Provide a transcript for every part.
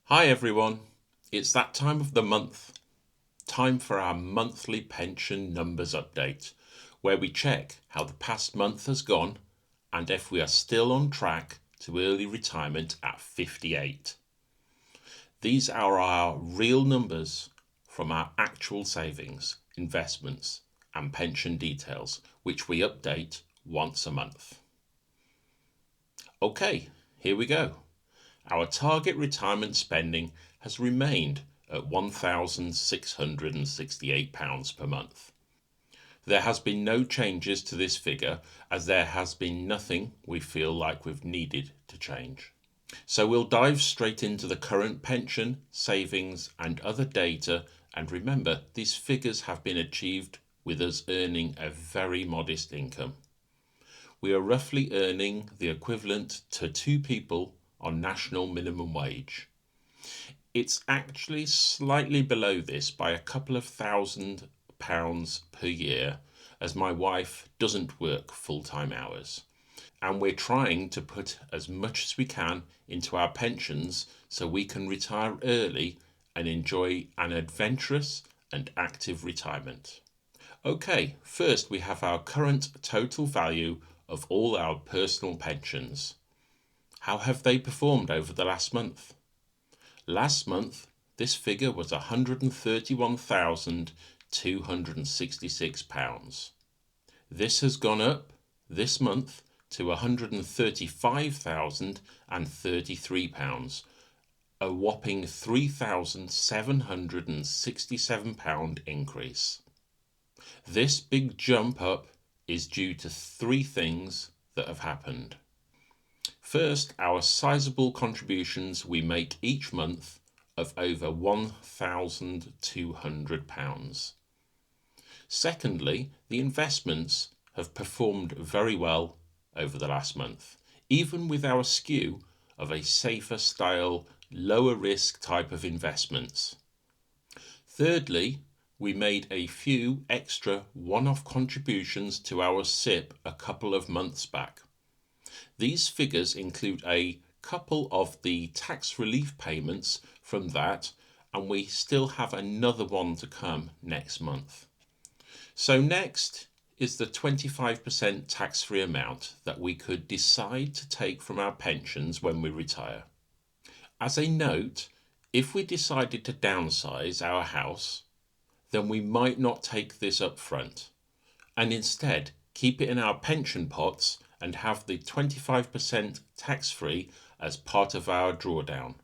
Hi everyone, it's that time of the month. Time for our monthly pension numbers update, where we check how the past month has gone and if we are still on track to early retirement at 58. These are our real numbers from our actual savings, investments and pension details, which we update once a month. Okay, here we go. Our target retirement spending has remained at £1,668 per month. There has been no changes to this figure as there has been nothing we feel like we've needed to change. So we'll dive straight into the current pension, savings and other data, and remember these figures have been achieved with us earning a very modest income. We are roughly earning the equivalent to 2 people on national minimum wage. It's actually slightly below this by a couple of £1,000 per year, as my wife doesn't work full-time hours. And we're trying to put as much as we can into our pensions so we can retire early and enjoy an adventurous and active retirement. Okay, first we have our current total value of all our personal pensions. How have they performed over the last month? Last month, this figure was £131,266. This has gone up this month to £135,033, a whopping £3,767 increase. This big jump up is due to 3 things that have happened. First, our sizable contributions we make each month of over £1,200. Secondly, the investments have performed very well over the last month, even with our skew of a safer style, lower risk type of investments. Thirdly, we made a few extra one-off contributions to our SIP a couple of months back. These figures include a couple of the tax relief payments from that, and we still have another one to come next month. So next is the 25% tax-free amount that we could decide to take from our pensions when we retire. As a note, if we decided to downsize our house, then we might not take this up front and instead keep it in our pension pots and have the 25% tax-free as part of our drawdown.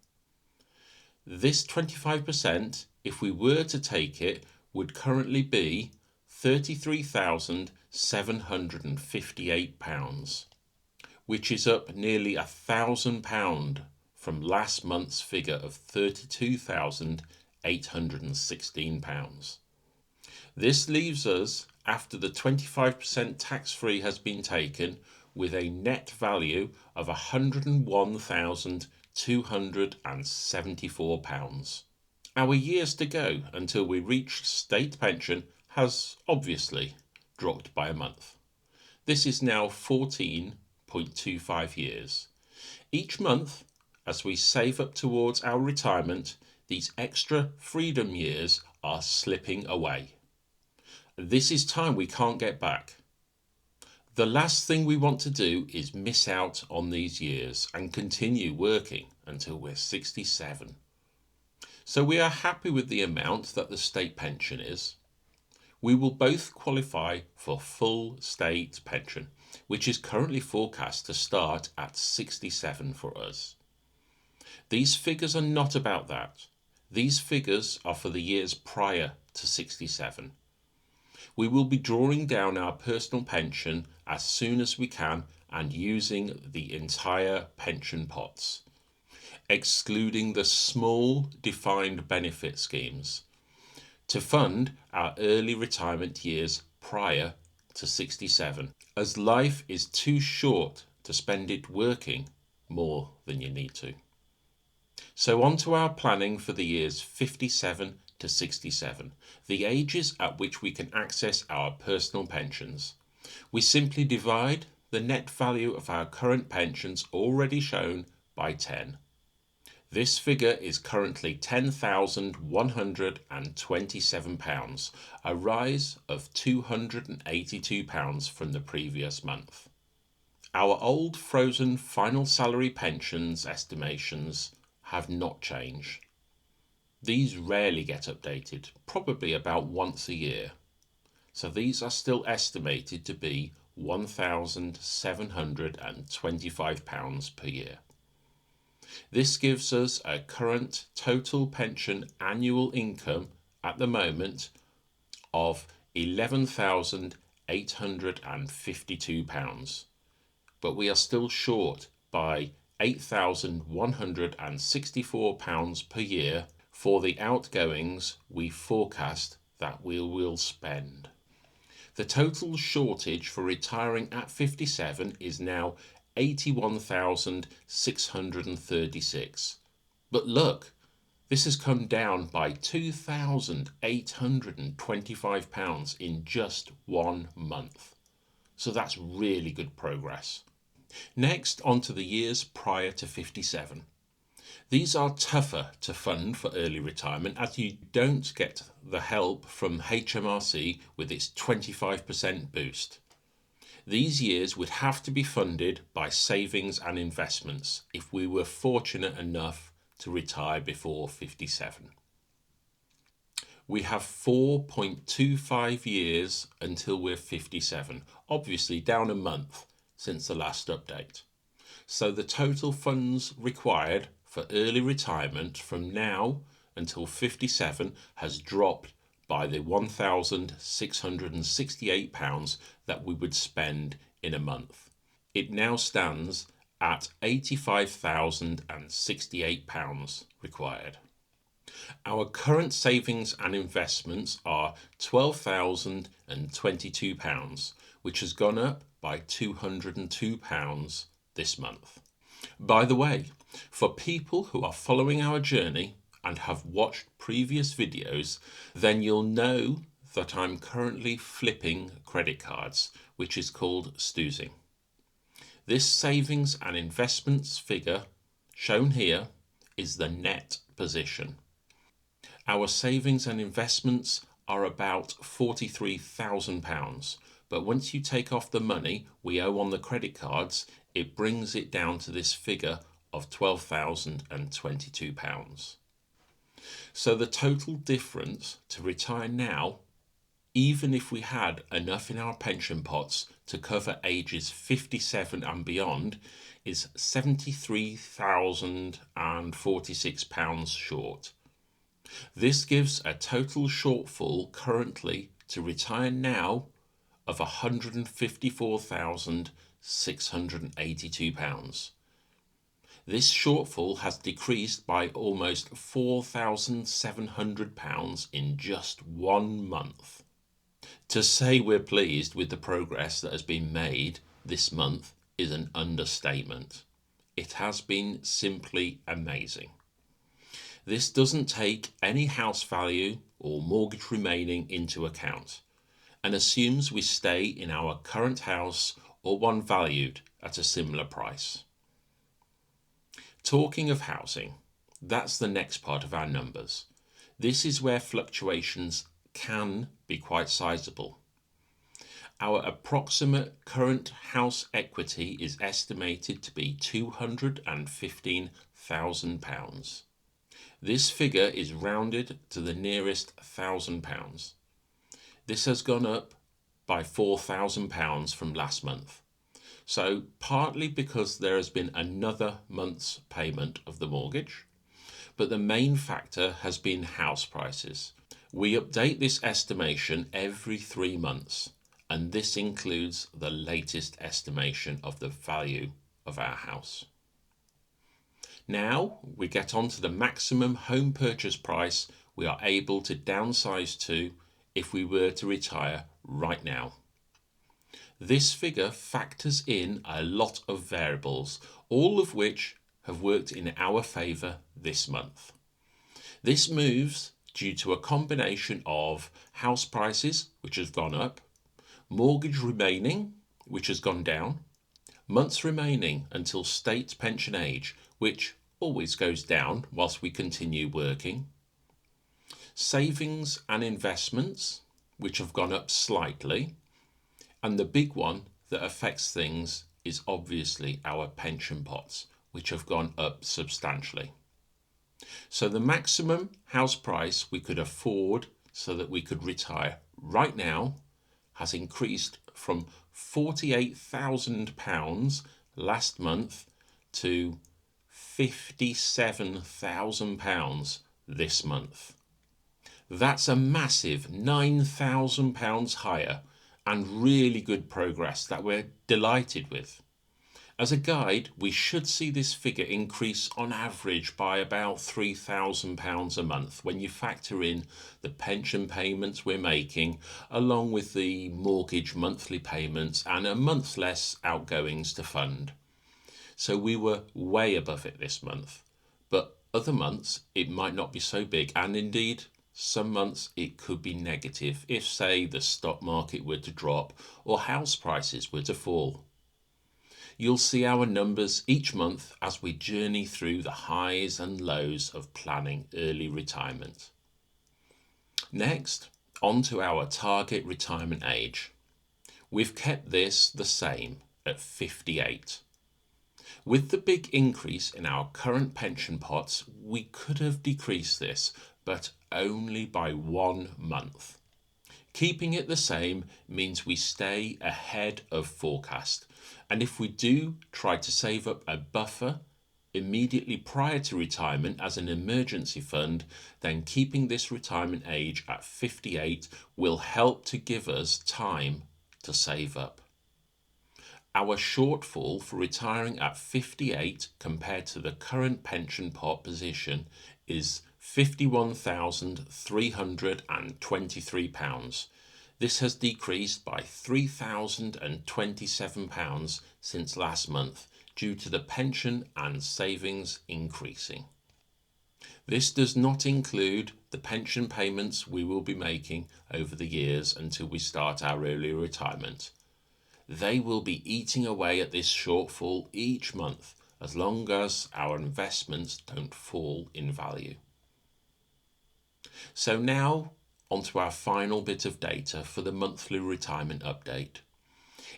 This 25%, if we were to take it, would currently be £33,758, which is up nearly £1,000 from last month's figure of £32,816. This leaves us, after the 25% tax-free has been taken, with a net value of £101,274. Our years to go until we reach state pension has obviously dropped by a month. This is now 14.25 years. Each month, as we save up towards our retirement, these extra freedom years are slipping away. This is time we can't get back. The last thing we want to do is miss out on these years and continue working until we're 67. So we are happy with the amount that the state pension is. We will both qualify for full state pension, which is currently forecast to start at 67 for us. These figures are not about that. These figures are for the years prior to 67. We will be drawing down our personal pension as soon as we can and using the entire pension pots, excluding the small defined benefit schemes, to fund our early retirement years prior to 67, as life is too short to spend it working more than you need to. So on to our planning for the years 57 to 67, the ages at which we can access our personal pensions. We simply divide the net value of our current pensions already shown by 10. This figure is currently £10,127, a rise of £282 from the previous month. Our old frozen final salary pensions estimations have not changed. These rarely get updated, probably about once a year. So these are still estimated to be £1,725 per year. This gives us a current total pension annual income at the moment of £11,852, but we are still short by £8,164 per year for the outgoings we forecast that we will spend. The total shortage for retiring at 57 is now £81,636. But look, this has come down by £2,825 in just 1 month. So that's really good progress. Next, on to the years prior to 57. These are tougher to fund for early retirement as you don't get the help from HMRC with its 25% boost. These years would have to be funded by savings and investments if we were fortunate enough to retire before 57. We have 4.25 years until we're 57, obviously down a month since the last update. So the total funds required for early retirement from now until 57 has dropped by the £1,668 that we would spend in a month. It now stands at £85,068 required. Our current savings and investments are £12,022, which has gone up by £202 this month. By the way, for people who are following our journey and have watched previous videos, then you'll know that I'm currently flipping credit cards, which is called stoozing. This savings and investments figure shown here is the net position. Our savings and investments are about £43,000, but once you take off the money we owe on the credit cards, it brings it down to this figure of £12,022. So the total difference to retire now, even if we had enough in our pension pots to cover ages 57 and beyond, is £73,046 short. This gives a total shortfall currently to retire now of £154,682. This shortfall has decreased by almost £4,700 in just 1 month. To say we're pleased with the progress that has been made this month is an understatement. It has been simply amazing. This doesn't take any house value or mortgage remaining into account and assumes we stay in our current house or one valued at a similar price. Talking of housing, that's the next part of our numbers. This is where fluctuations can be quite sizable. Our approximate current house equity is estimated to be £215,000. This figure is rounded to the nearest £1,000. This has gone up by £4,000 from last month. So partly because there has been another month's payment of the mortgage, but the main factor has been house prices. We update this estimation every 3 months, and this includes the latest estimation of the value of our house. Now we get on to the maximum home purchase price we are able to downsize to if we were to retire right now. This figure factors in a lot of variables, all of which have worked in our favour this month. This moves due to a combination of house prices, which has gone up, mortgage remaining, which has gone down, months remaining until state pension age, which always goes down whilst we continue working. Savings and investments, which have gone up slightly. And the big one that affects things is obviously our pension pots, which have gone up substantially. So the maximum house price we could afford so that we could retire right now has increased from £48,000 last month to £57,000 this month. That's a massive £9,000 higher and really good progress that we're delighted with. As a guide, we should see this figure increase on average by about £3,000 a month when you factor in the pension payments we're making, along with the mortgage monthly payments and a month less outgoings to fund. So we were way above it this month, but other months it might not be so big, and indeed some months it could be negative if, say, the stock market were to drop or house prices were to fall. You'll see our numbers each month as we journey through the highs and lows of planning early retirement. Next, on to our target retirement age. We've kept this the same at 58. With the big increase in our current pension pots, we could have decreased this, but only by 1 month. Keeping it the same means we stay ahead of forecast. And if we do try to save up a buffer immediately prior to retirement as an emergency fund, then keeping this retirement age at 58 will help to give us time to save up. Our shortfall for retiring at 58 compared to the current pension pot position is £51,323. This has decreased by £3,027 since last month due to the pension and savings increasing. This does not include the pension payments we will be making over the years until we start our early retirement. They will be eating away at this shortfall each month as long as our investments don't fall in value. So now onto our final bit of data for the monthly retirement update.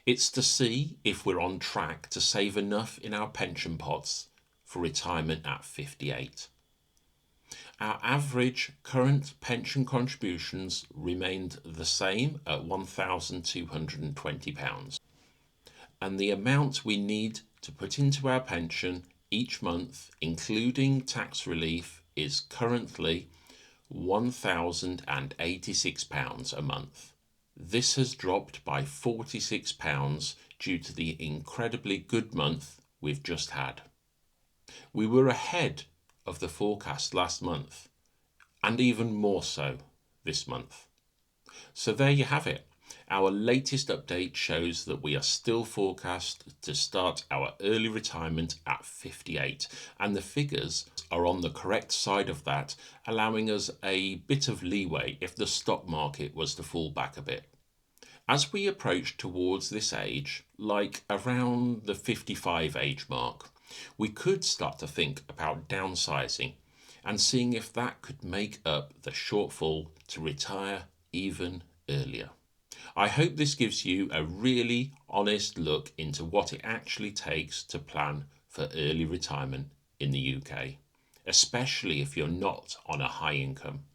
It's to see if we're on track to save enough in our pension pots for retirement at 58. Our average current pension contributions remained the same at £1,220. And the amount we need to put into our pension each month, including tax relief, is currently £1,086 a month. This has dropped by £46 due to the incredibly good month we've just had. We were ahead of the forecast last month, and even more so this month. So there you have it. Our latest update shows that we are still forecast to start our early retirement at 58, and the figures are on the correct side of that, allowing us a bit of leeway if the stock market was to fall back a bit. As we approach towards this age, like around the 55 age mark, we could start to think about downsizing and seeing if that could make up the shortfall to retire even earlier. I hope this gives you a really honest look into what it actually takes to plan for early retirement in the UK, especially if you're not on a high income.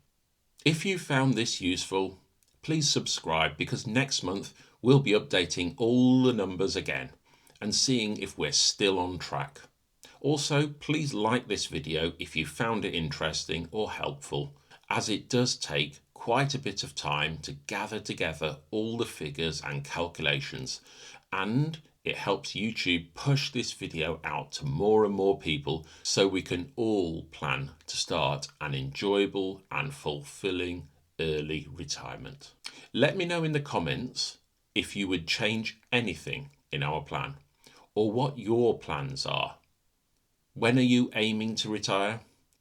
If you found this useful, please subscribe, because next month we'll be updating all the numbers again and seeing if we're still on track. Also, please like this video if you found it interesting or helpful, as it does take quite a bit of time to gather together all the figures and calculations, and it helps YouTube push this video out to more and more people so we can all plan to start an enjoyable and fulfilling early retirement. Let me know in the comments if you would change anything in our plan, or what your plans are. When are you aiming to retire?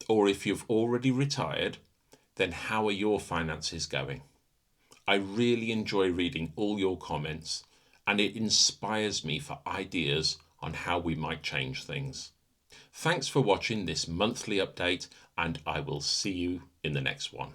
Or if you've already retired, then how are your finances going? I really enjoy reading all your comments, and it inspires me for ideas on how we might change things. Thanks for watching this monthly update, and I will see you in the next one.